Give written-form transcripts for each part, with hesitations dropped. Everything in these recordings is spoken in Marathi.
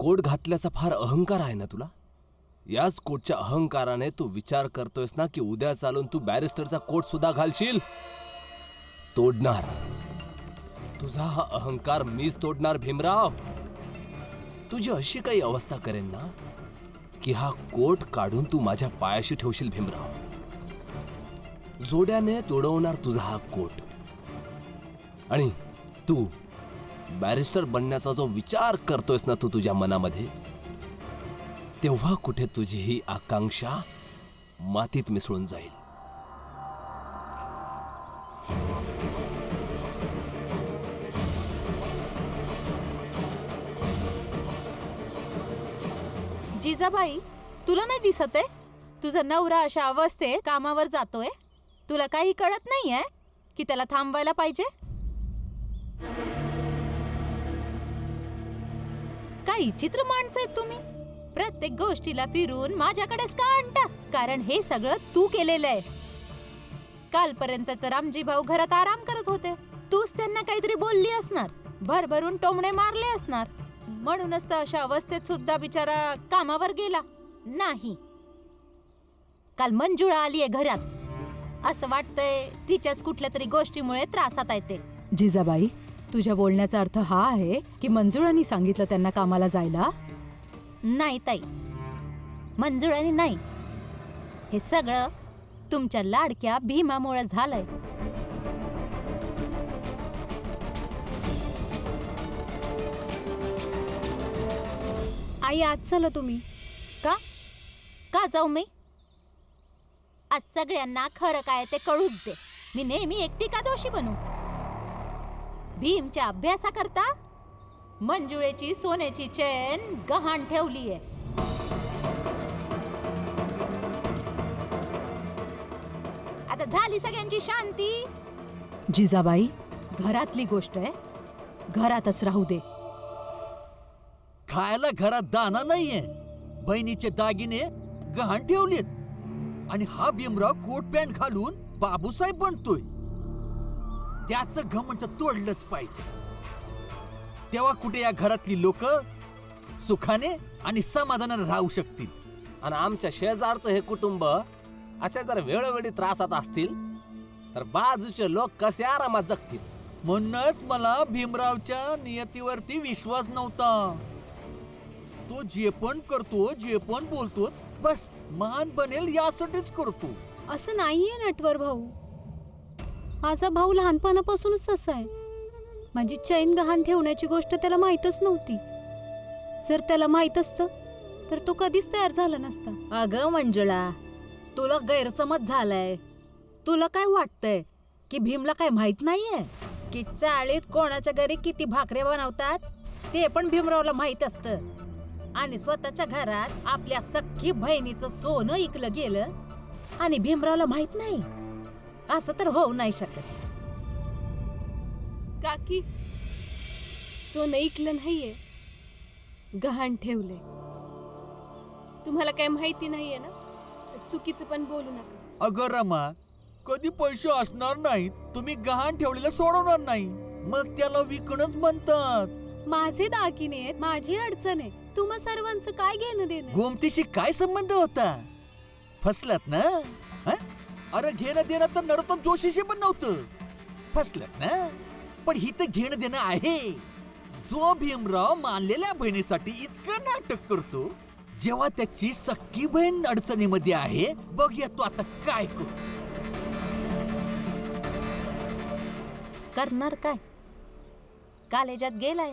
कोट घातल्याचा फार अहंकार आहे ना तुला? याच कोटच्या अहंकाराने तू विचार करतोयस ना की उद्या चालून तू बॅरिस्टरचा कोट सुद्धा घालशील? तोडणार. तुझा हा अहंकार मीच तोडणार भीमराव. तुझी अशी काही अवस्था करेन ना की हा कोट काढून तू माझ्या पायाशी ठेवशील भीमराव. जोड्याने तोडवणार तुझा हा कोट. आणि तू बॅरिस्टर बनण्याचा जो विचार करतोयस ना तू तुझ्या मनामध्ये, तेव्हा कुठे तुझी ही आकांक्षा मातीत मिसळून जाईल. जिजाबाई, तुला नाही दिसत आहे तुझा नवरा अशा अवस्थेत कामावर जातोय? तुला काही कळत नाहीये की त्याला थांबवायला पाहिजे? काही चित्र माणसं आहेत तुम्ही. प्रत्येक गोष्टीला फिरून माझ्याकडेच का आणता? कारण हे सगळं तू केलेलं आहे. कालपर्यंत तर आमजी भाऊ घरात आराम करत होते. तूच त्यांना काहीतरी बोलली असणार, भरभरून टोमणे मारले असणार. म्हणूनच तर अशा अवस्थेत सुद्धा बिचारा कामावर गेला नाही. काल मंजुळा आलीये घरात. असं वाटतंय तिच्याच कुठल्या तरी गोष्टीमुळे त्रासात आहे ते. जिजाबाई, तुझ्या बोलण्याचा अर्थ हा आहे की मंजुळांनी सांगितलं त्यांना कामाला जायला? नाही ताई, मंजुळांनी नाही. हे सगळं तुमच्या लाडक्या भीमामुळे झालंय. आई, आज चला तुम्ही. का का जाऊ मी? आज सगळ्यांना खरं काय ते कळूच दे. मी नेहमी एकटी का दोषी बनू? भीमच्या अभ्यासाकरता मंजुळेची सोन्याची चेन गहाण ठेवलीये. आता झाली सगळ्यांची शांती. जिजाबाई, घरातली गोष्ट आहे, घरातच राहू दे. खायला घरात दाना नाहीये. बहिणीचे दागिने गहाण ठेवलेत आणि हा भीमराव कोट पॅन्ट घालून बाबूसाहेब बनतोय. त्याचं घमंड तोडलंच पाहिजे. तेव्हा कुठे या घरातली लोक सुखाने आणि समाधानाने राहू शकतील. आणि आमच्या शेजारचं हे कुटुंब असे जर वेळोवेळी त्रासात असतील तर बाजूचे लोक कसे आरामात जगतील? म्हणूनच मला भीमरावच्या नियतीवरती विश्वास नव्हता. तो जे पण करतो, जे पण बोलतो, बस महान बनेल यासाठीच करतो. असं नाहीये नटवर भाऊ. माझा भाऊ लहानपणापासूनच तसा आहे. माझी चैन गहाण ठेवण्याची गोष्ट त्याला माहीतच नव्हती. जर त्याला माहित असतं तर तो कधीच तयार झाला नसता. अगं मंजुळा, तुला गैरसमज झालाय. तुला काय वाटतंय की भीमला काय माहित नाहीये की चाळीत कोणाच्या घरी किती भाकऱ्या बनवतात? ते पण भीमरावला माहित असतं. आणि स्वतःच्या घरात आपल्या सख्खी बहिणीचं सोनं इकलं गेलं आणि भीमरावला माहित नाही? असं तर होऊ नाही शकत. काकी, सोनं ऐकलं नाहीये, गहाण ठेवले. तुम्हाला काय माहिती नाहीये ना, तर चुकीचं पण बोलू नका. अगं रमा, कधी पैसे असणार नाहीत, तुम्ही गहाण ठेवलेलं सोडवणार नाही, मग त्याला विकणच म्हणतात. माझे दागिने आहेत, माझी अडचण आहे. तुम्हा सर्वांचं काय घेणं देणं? गोमतीशी काय संबंध होता? फसलात ना? हं? अरे घेणं देणं तर नरोत्तम जोशीशी पण नव्हतं. फसलात ना? पण ही तर घेणं देणं आहे. जो भीमराव मानलेल्या बहिणीसाठी इतकं नाटक करतो, जेव्हा त्याची सख्खी बहीण अडचणीमध्ये आहे, बघूया तो आता काय करतो. करणार काय? कॉलेजात गेलाय,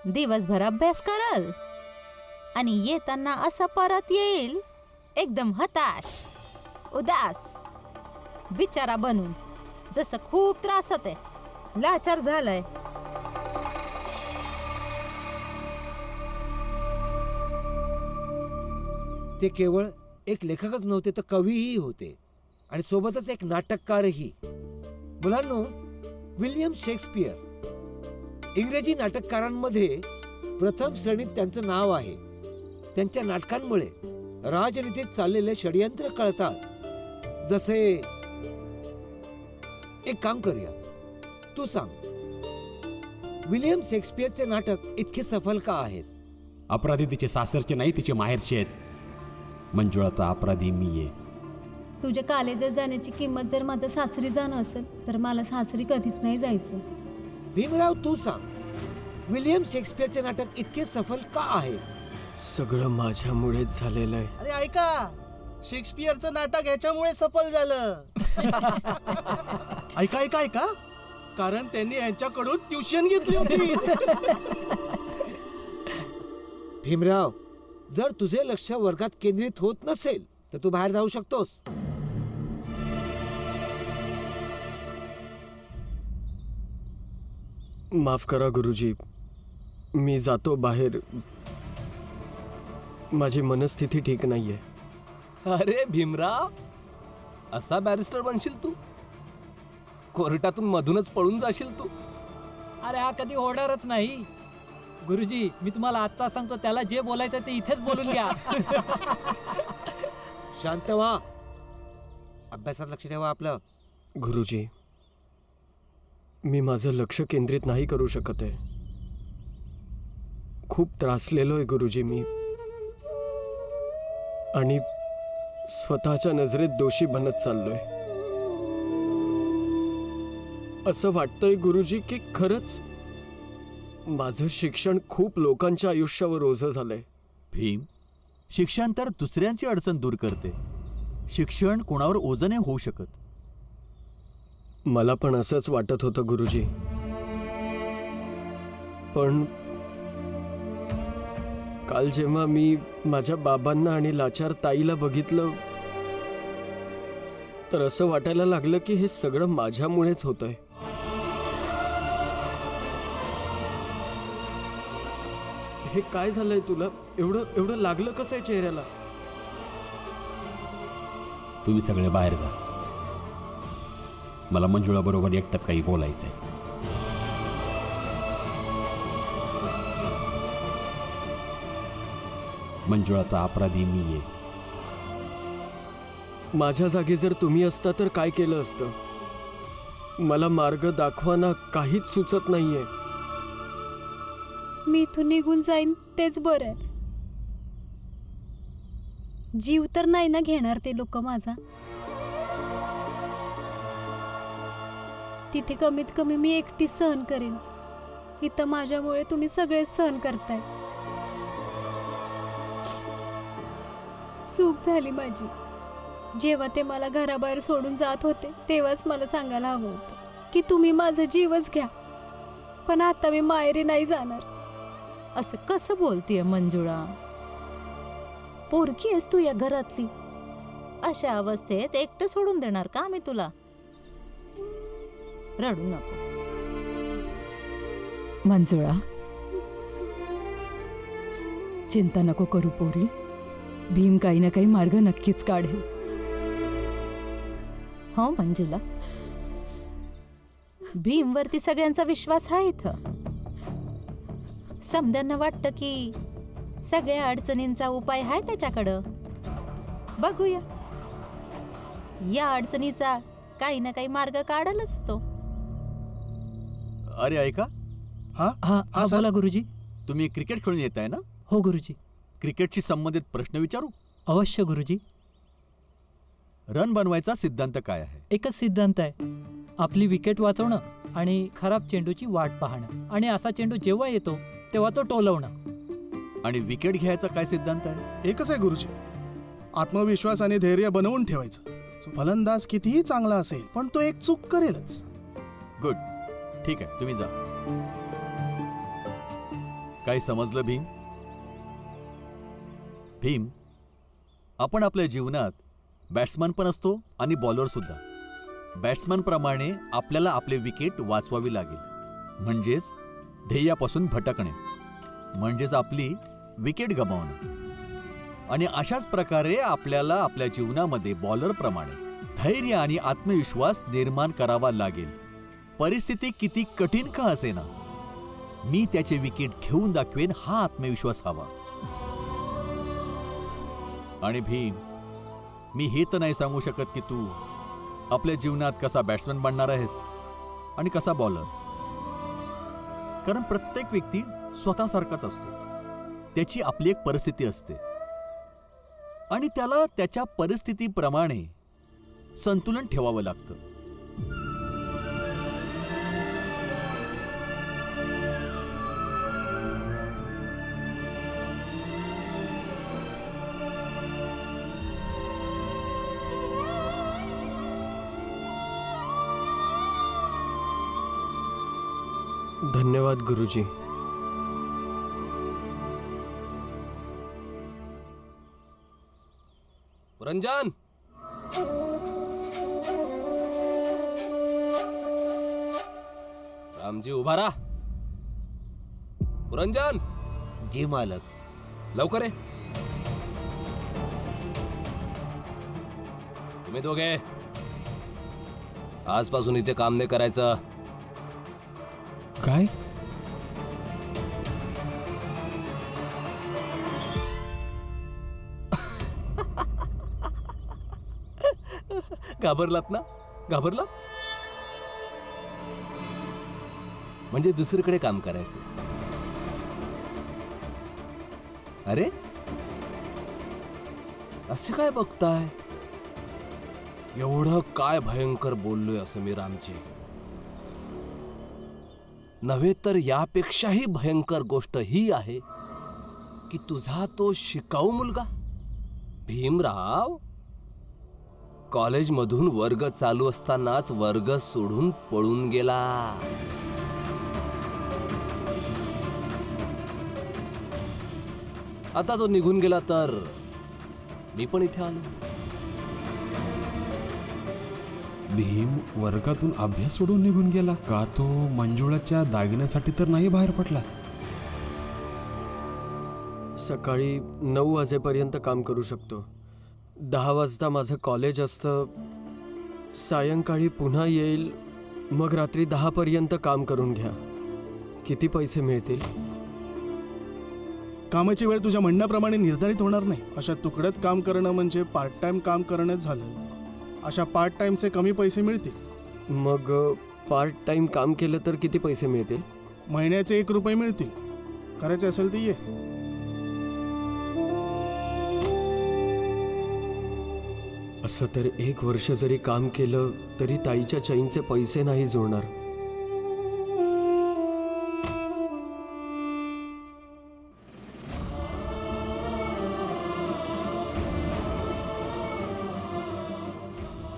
दिवसभर अभ्यास करल आणि येताना असं परत येईल एकदम हताश, उदास बिचारा बनून. जसं खूप त्रासात आहे, लाचार झालाय. ते केवळ एक लेखकच नव्हते तर कवीही होते आणि सोबतच एक नाटककारही. मुलांनो, विल्यम शेक्सपियर इंग्रजी नाटककारांमध्ये प्रथम श्रेणीत त्यांचं नाव आहे. त्यांच्या नाटकांमुळे राजनीतीत चाललेले षडयंत्र कळतात. जसे, एक काम करूया, तू सांग, विलियम शेक्सपियरचे नाटक इतके सफल का आहेत? अपराधी तिचे सासरचे नाही, तिचे माहेरचे आहेत. मंजुळाचा अपराधी मी आहे. तुझ्या कॉलेजात जाण्याची किंमत जर माझं सासरी जाणं असेल तर मला सासरी कधीच नाही जायचं. भीमराव, तू सांग, विल्यम शेक्सपियरचे नाटक इतके सफल का आहे? सगळं माझ्यामुळेच झालेलं आहे. अरे ऐका, शेक्सपियरचं नाटक याच्यामुळे सफल झालं. ऐका ऐका ऐका, कारण त्यांनी यांच्याकडून ट्युशन घेतली होती. भीमराव, जर तुझे लक्ष वर्गात केंद्रित होत नसेल तर तू बाहेर जाऊ शकतोस. माफ करा गुरुजी, मी जातो बाहेर. माझी मनस्थिती ठीक नाहीये. अरे भीमराव, असा बॅरिस्टर बनशील तू? कोर्टातून मधूनच पळून जाशील तू? अरे हा कधी होणारच नाही. गुरुजी, मी तुम्हाला आत्ता सांगतो, त्याला जे बोलायचं ते इथेच बोलून घ्या. शांत व्हा, अभ्यासात लक्ष ठेवा आपलं. गुरुजी, मी माझं लक्ष केंद्रित नाही करू शकत आहे. खूप त्रासलेलो आहे गुरुजी मी, आणि स्वतःच्या नजरेत दोषी बनत चाललोय. असं वाटतंय गुरुजी की खरंच माझं शिक्षण खूप लोकांच्या आयुष्यावर ओझं झालंय. भीम, शिक्षण तर दुसऱ्यांची अडचण दूर करते. शिक्षण कोणावर ओझं नाही होऊ शकत. मला पण असंच वाटत होतं गुरुजी, पण काल जेव्हा मी माझ्या बाबांना आणि लाचार ताईला बघितलं तर असं वाटायला लागलं की हे सगळं माझ्यामुळेच होतंय. हे काय झालंय तुला? एवढं एवढं लागलं कसं आहे चेहऱ्याला? तुम्ही सगळे बाहेर जा. मला मंजुळा बरोबर एकट्यात काही बोलायचंय. मंजुळाचा अपराधी मी आहे. माझ्या जागी जर तुम्ही असता तर काय केलं असतं? मला मार्ग दाखवाना काहीच सुचत नाहीये. मी इथून निघून जाईन तेच बरं आहे. जीव तर नाही ना घेणार ते लोक माझा. तिथे कमीत कमी मी एकटी सहन करेन. इथं माझ्यामुळे तुम्ही सगळे सहन करताय. चूक झाली माझी. जेव्हा ते मला घराबाहेर सोडून जात होते तेव्हाच मला सांगायला हवं होतं की तुम्ही माझा जीवच घ्या, पण आता मी माहेरी नाही जाणार. असं कसं बोलतीये मंजुळा? पोरकी आहेस तू या घरातली. अशा अवस्थेत एकटं सोडून देणार का मी तुला? रडू नको मंजुळा. चिंता नको करू पोरी. भीम काही ना काही मार्ग नक्कीच काढेल. हो मंजुला, भीमवरती सगळ्यांचा विश्वास आहे इथं. समद्यांना वाटतं की सगळ्या अडचणींचा उपाय आहे त्याच्याकडं. बघूया, या अडचणीचा काही ना काही मार्ग काढेलच तो. अरे ऐका, हा हा हा सर. बोला गुरुजी. तुम्ही क्रिकेट खेळून येताय ना? हो गुरुजी. क्रिकेटशी संबंधित प्रश्न विचारू? अवश्य गुरुजी. रन बनवायचा सिद्धांत काय आहे? एकच सिद्धांत आहे, आपली विकेट वाचवणं आणि खराब चेंडूची वाट पाहणं, आणि असा चेंडू जेव्हा येतो तेव्हा तो टोलवणं. आणि विकेट घ्यायचा काय सिद्धांत आहे? एकच आहे गुरुजी, आत्मविश्वास आणि धैर्य बनवून ठेवायचं. फलंदाज कितीही चांगला असेल पण तो एक चूक करेलच. गुड, ठीक आहे, तुम्ही जा. काही समजलं भीम? भीम, आपण आपल्या जीवनात बॅट्समन पण असतो आणि बॉलर सुद्धा. बॅट्समन प्रमाणे आपल्याला आपले विकेट वाचवावी लागेल, म्हणजेच ध्येयापासून भटकणे, म्हणजेच आपली विकेट गमावणं. आणि अशाच प्रकारे आपल्याला आपल्या जीवनामध्ये बॉलर प्रमाणे धैर्य आणि आत्मविश्वास निर्माण करावा लागेल. परिस्थिती किती कठीण का असेना, मी त्याचे विकेट घेऊन दाखवेन हा आत्मविश्वास हवा. आणि भीम, मी हे तर नाही सांगू शकत की तू आपल्या जीवनात कसा बॅट्समन बनणार आहेस आणि कसा बॉलर, कारण प्रत्येक व्यक्ती स्वतःसारखाच असतो. त्याची आपली एक परिस्थिती असते आणि त्याला त्याच्या परिस्थितीप्रमाणे संतुलन ठेवावं लागतं. धन्यवाद गुरुजी. पुरंजन, रामजी उभा राहा. पुरंजन, जी मालक. लवकर ये. तुम्ही दोघे आजपासून इथे काम नाही करायचं. काय? घाबरलात ना? घाबरलात म्हणजे दुसरीकडे काम करायचं. अरे असे काय बघताय? एवढं काय भयंकर बोललोय असं मी रामजी? नव्हे तर यापेक्षाही भयंकर गोष्ट ही आहे की तुझा तो शिकाऊ मुलगा भीमराव कॉलेजमधून वर्ग चालू असतानाच वर्ग सोडून पळून गेला. आता तो निघून गेला तर मी पण इथे आलो. भीम वर्गातून अभ्यास सोडून निघून गेला का? तो मंजुळाच्या दागिन्यासाठी तर नाही बाहेर पडला. सकाळी 9 वाजेपर्यंत काम करू शकतो. 10 वाजता माझं कॉलेज असतं. सायंकाळी पुन्हा येईल. मग रात्री 10 पर्यंत काम करून घ्या. किती पैसे मिळतील? कामाची वेळ तुझ्या म्हणण्याप्रमाणे निर्धारित होणार नाही. अशा तुकड्यात काम करणं म्हणजे पार्ट टाइम काम करणंच झालं. अशा पार्ट टाइमचे कमी पैसे मिळतील. मग पार्ट टाइम काम केलं तर किती पैसे मिळतील? महिन्याचे 1 रुपये मिळतील. करायचे असेल ते ये. असं तर 1 वर्ष जरी काम केलं तरी ताईच्या चैनचे पैसे नाही जुळणार.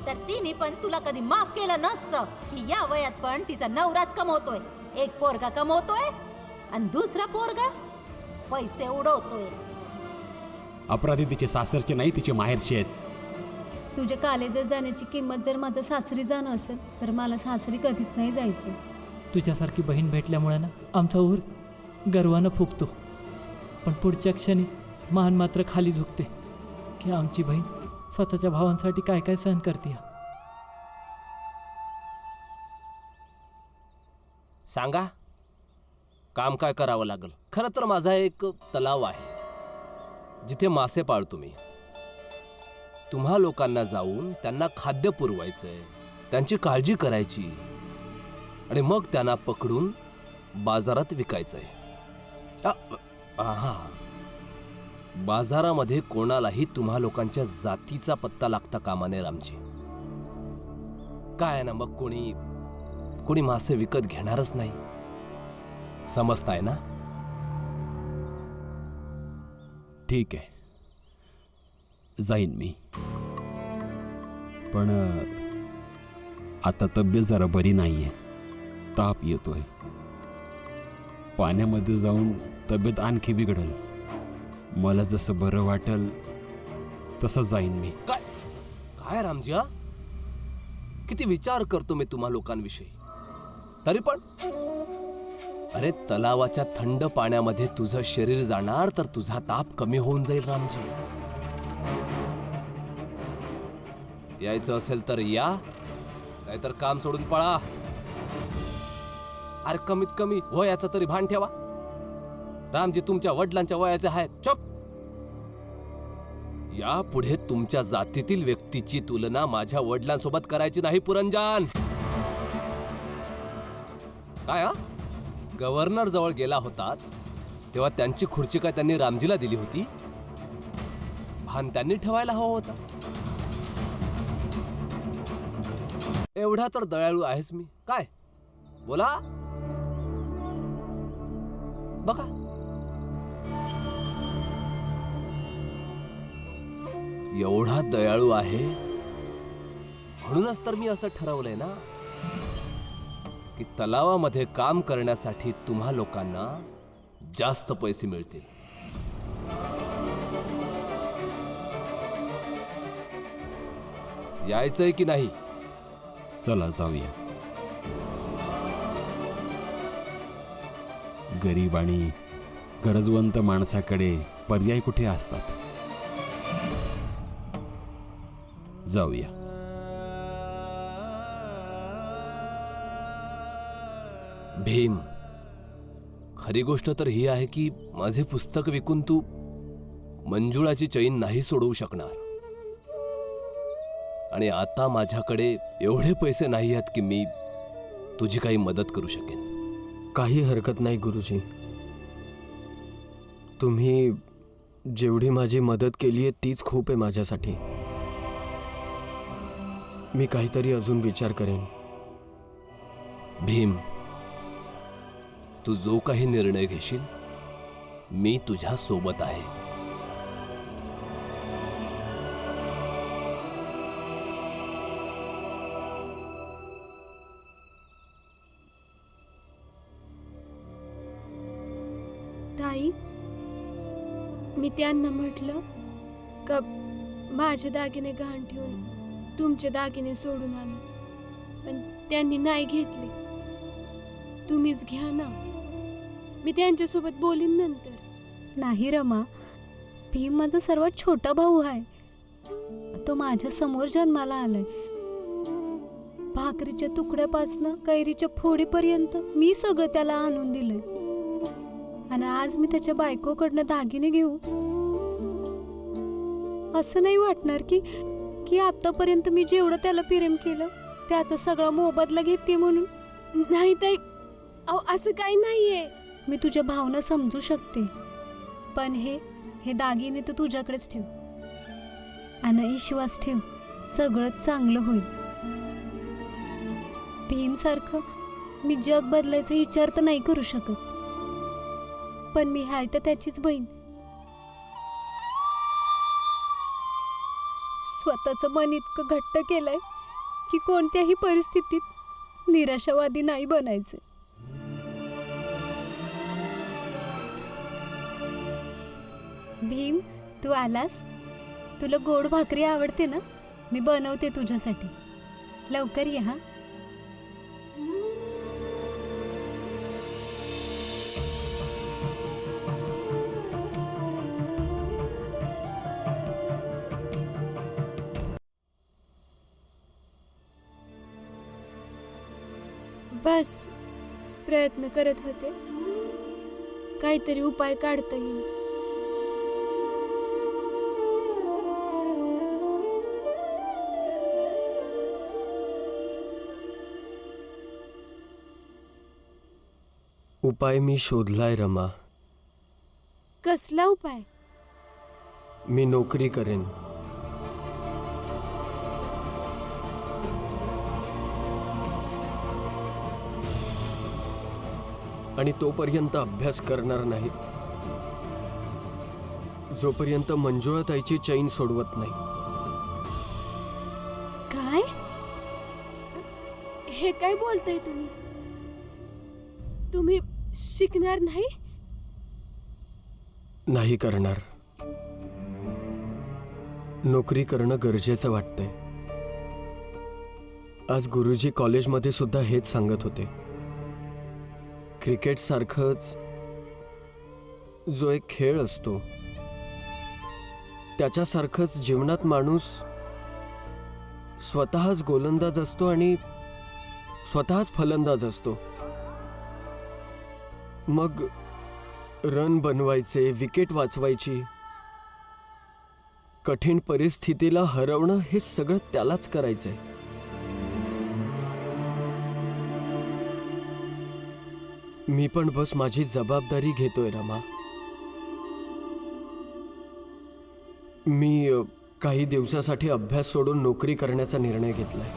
तर तिने पण तुला कधी माफ केलं नसतं की या वयात पण तिचा नवराच कमवतोय. एक पोरगा कमवतोय आणि दुसरा पोरगा पैसे उडवतोय. अपराधी तिचे सासरचे नाही, तिचे माहेरचे आहेत. तुझ्या कॉलेजात जाण्याची किंमत जर माझं सासरी जाणं असेल तर मला सासरी कधीच नाही जायचं. तुझ्यासारखी बहीण भेटल्यामुळे ना आमचा ऊर गर्वानं फुगतो. पण पुढच्या क्षणी मान मात्र खाली झुकते की आमची बहीण स्वतःच्या भावांसाठी काय काय सहन करते. सांगा काम काय करावं लागल? खरं तर माझा एक तलाव आहे जिथे मासे पाळतो मी. तुम्हा लोकांना जाऊन त्यांना खाद्य पुरवायचंय, त्यांची काळजी करायची आणि मग त्यांना पकडून बाजारात विकायचंय. बाजारामध्ये कोणालाही तुम्हा लोकांच्या जातीचा पत्ता लागता कामा नये रामजी. काय ना मग कोणी मासे विकत घेणारच नाही. समजताय ना? ठीक आहे, जाईन मी. पण आता तब्येत जरा बरी नाहीये. ताप येतोय. पाण्यामध्ये जाऊन तब्येत आणखी बिघडल. मला जसं बरं वाटेल तसं जाईन मी. काय रामजी, हा किती विचार करतो मी तुम्हा लोकांविषयी. तरी पण अरे तलावाच्या थंड पाण्यामध्ये तुझं शरीर जाणार तर तुझा ताप कमी होऊन जाईल रामजी. यायचं असेल तर या, नाहीतर काम सोडून पळा. अरे कमीत कमी वयाचं तरी भान ठेवा. रामजी तुमच्या वडिलांच्या वयाचे आहेत. चुप. यापुढे तुमच्या जातीतील व्यक्तीची तुलना माझ्या वडिलांसोबत करायची नाही पुरंजन. काय गव्हर्नर जवळ गेला होतात तेव्हा त्यांची खुर्ची काय त्यांनी रामजीला दिली होती? भान त्यांनी ठेवायला हवं होतं. एवढा तर दयाळू आहेस मी. काय बोला बघा. एवढा दयाळू आहे म्हणूनच तर मी असं ठरवलंय ना की तलावामध्ये काम करण्यासाठी तुम्हा लोकांना जास्त पैसे मिळतील. यायचंय की नाही? चला जाऊया. गरीब आणि गरजवंत माणसाकडे पर्याय कुठे असतात. जाऊया. भीम, खरी गोष्ट तर ही आहे की माझे पुस्तक विकून तू मंजुळाची चैन नाही सोडवू शकणार. आणि आता माझ्याकडे एवढे पैसे नाही आहेत की मी तुझी काही मदत करू शकेन. काही हरकत नाही गुरुजी. तुम्ही जेवढी माझी मदत केली आहे तीच खूप आहे माझ्यासाठी. मी काहीतरी अजून विचार करेन. भीम, तू जो काही निर्णय घेशील मी तुझ्या सोबत आहे. ताई, मी त्यांना म्हटलं का माझे दागिने गहाण ठेवून तुमचे दागिने सोडून आणा, पण त्यांनी नाही घेतले. तुम्हीच घ्या ना, मी त्यांच्यासोबत बोलीन नंतर. नाही रमा, भीम माझा सर्वात छोटा भाऊ आहे. तो माझ्या समोर जन्माला आलाय. भाकरीच्या तुकड्यापासनं कैरीच्या फोडीपर्यंत मी सगळं त्याला आणून दिलंय. आणि आज मी त्याच्या बायकोकडनं दागिने घेऊ असं नाही वाटणार की की आतापर्यंत मी जेवढं त्याला प्रेम केलं त्याचा सगळा मोबदला घेते म्हणून? नाही ताई, असं काही नाहीये. मी तुझ्या भावना समजू शकते, पण हे दागिने तर तुझ्याकडेच ठेव आणि विश्वास ठेव, सगळं चांगलं होईल. भीम सारखं मी जग बदलायचा विचार तर नाही करू शकत, पण मी हाय तर त्याचीच बहीण. स्वतःचं मन इतकं घट्ट केलंय की कोणत्याही परिस्थितीत निराशावादी नाही बनायचे. भीम, तू आलास? तुला गोड भाकरी आवडते ना? मी बनवते तुझ्यासाठी. लवकर ये हा. बस प्रयत्न करत होते, काहीतरी उपाय काढता येईल. उपाय मी शोधलाय रमा. कसला उपाय? मी नोकरी करेन. आणि तोपर्यंत अभ्यास करणार नाही जोपर्यंत मंजुळाताईची चैन सोडवत नाही. काय? हे काय बोलताय तुम्ही? तुम्ही शिकणार नाही? नाही करणार. नोकरी करणं गरजेचं वाटतंय. आज गुरुजी कॉलेजमध्ये सुद्धा हेच सांगत होते. क्रिकेट सारखंच जो एक खेळ असतो त्याच्यासारखंच जीवनात माणूस स्वतःच गोलंदाज असतो आणि स्वतःच फलंदाज असतो. मग रन बनवायचे, विकेट वाचवायची, कठीण परिस्थितीला हरवणं हे सगळं त्यालाच करायचंय. मी पण बस माझी जबाबदारी घेतोय रमा. मी काही दिवसासाठी अभ्यास सोडून नोकरी करण्याचा निर्णय घेतलाय.